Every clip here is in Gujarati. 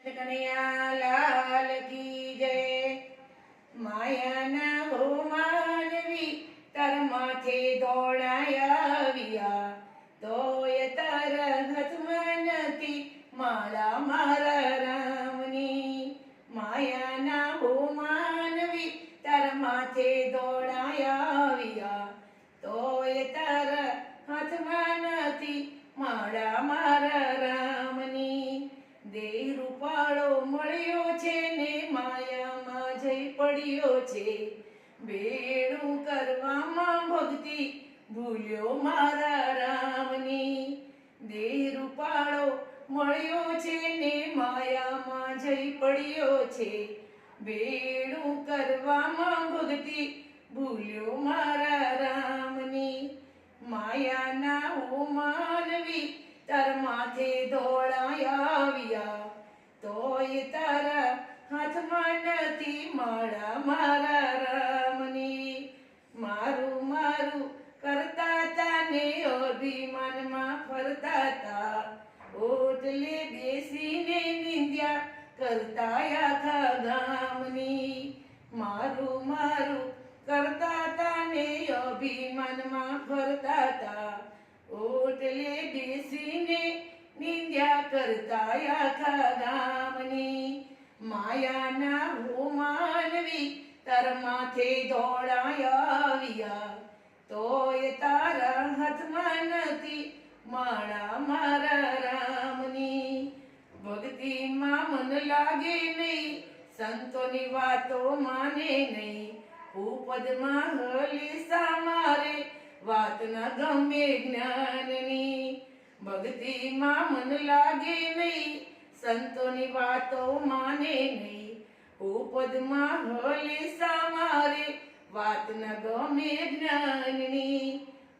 કનૈયા લાલ કી જય। માયાના હો માનવી તાર માથે દોડાયા આવ્યા, તોય તારા હાથમાં નથી માળા મારા રામની। માયાના હો માનવી તાર માથે દોડાયા આવ્યા, તોય તારા હાથમાં નથી માળા મારા રામની। દેહ રૂપાળો મળ્યો છે ને માયામાં જઈ પડ્યો છે, બેડું કરવામાં ભક્તિ ભૂલ્યો મારા રામની। દેહ રૂપાળો મળ્યો છે ને માયામાં જઈ પડ્યો છે, બેડું કરવામાં ભક્તિ ભૂલ્યો મારા રામની। માયાના હો માનવી તાર માથે દોડાયા આવ્યા, તોય તારા હાથમાં નથી માળા મારા રામની। મારું મારું કરતા તા ને અભિમાનમાં ફરતા તા, ઓટલે બેસીને નિંદ્યા કરતા આખા ગામની। મારું મારું કરતા તા ને અભિમાનમાં ફરતા તા, ઓટલે બેસીને નિંદ્યા કરતા આખા ગામની। માયાના હો માનવી તાર માથે દોડાયા આવ્યા, તોય તારા હાથમાં નથી માળા મારા રામની। ભક્તિમાં મન લાગે નહીં, સંતોની વાતો માને નહીં, ઉપદમાં હલીસા મારે વાત ન ગમે જ્ઞાનની। ભક્તિમાં મન લાગે નહીં, સંતોની વાતો માને નહીં, ઉપદમાં હલીસા મારે વાત ન ગમે જ્ઞાનની।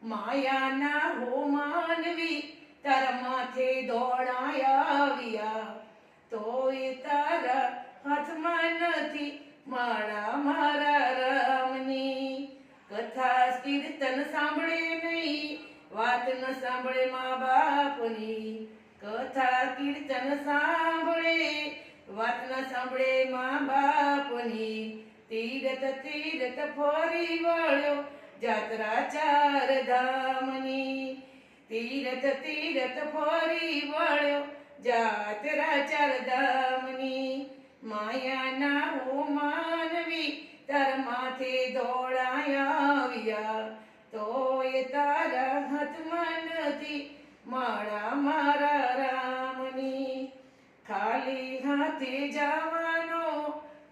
માયાના હો માનવી તાર માથે દોડાયા આવ્યા, તોય તારા હાથમાં નથી માળા મારા રામની। કથા કીર્તન સાંભળે નહીં, વાત ન સાંભળે મા બાપની। કથા કીર્તન સાંભળે, વાત ન સાંભળે મા બાપની। તીરથ તીરથ ફરી વળ્યો જાત્રા ચાર ધામની। તીરથ તીરથ ફરી વળ્યો જાત્રા ચાર ધામની। માયાના હો માનવી તાર માથે દોડાયા આવ્યા, તોય તારા હાથમાં નથી માળા મારા રામની। ખાલી હાથે જવાનો,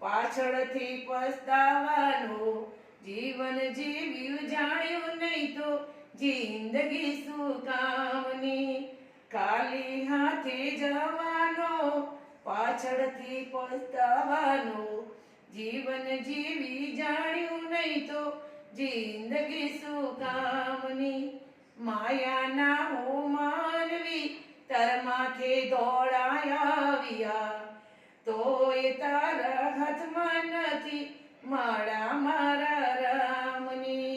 પાછળથી પસ્તાવાનો, જીવન જીવ્યું જાણ્યું નહીં તો જિંદગી શું કામની। ખાલી હાથે જવાનો, પાછળથી પસ્તાવાનો, જીવન જીવી જાણ્યું નહીં તો જિંદગી શું કામની। માયાના હો માનવી તાર માથે દોડાયા આવ્યા, તોય તારા હાથમાં નથી માળા મારા રામની।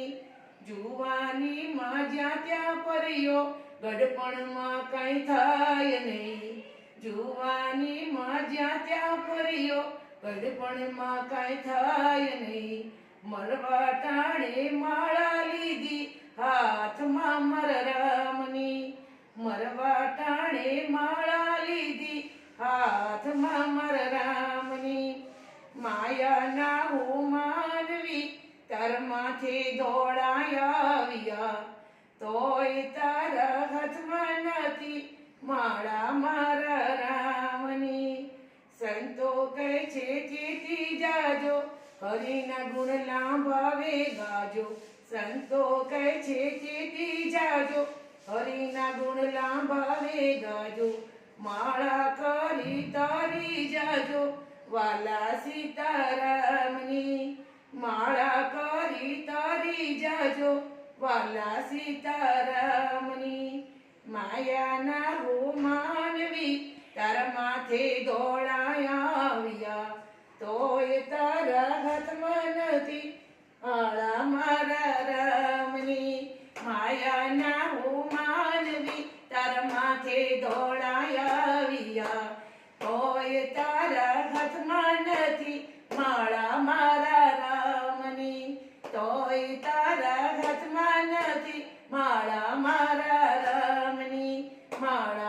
જુવાનીમાં જ્યાં ત્યાં ફર્યો, ગડપણમાં કાંઈ થાય નહીં। જુવાનીમાં જ્યાં ત્યાં ફર્યો, ગડપણમાં કાંઈ થાય નહીં। મરવા ટાણે માળા લીધી હાથમાં મારા રામની। મરવા ટાણે માળા લીધી હાથમાં મારા રામની। માયાના હો માનવી તાર માથે દોડાયા આવ્યા, તોય તારા હાથમાં નથી માળા મારા રામની। સંતો કહે છે ચેતી જાજો, હરિના ગુણ લાંભાવે ગાજો। સંતો કહે છે ચેતી જાજો, હરિના ગુણ લાંભાવે ગાજો। માળા કરી તારી જાજો વાલા સીતારામની। માળા કરી તારી જાજો વાલા સીતારામની। માયાના હો માનવી તાર માથે દોડાયા આવ્યા, તોય તારા હાથમાં નથી માળા મારા રામની। માયાના હો માનવી તાર માથે દોડાયા આવ્યા, હોય તારા માળા મારા રામની માળા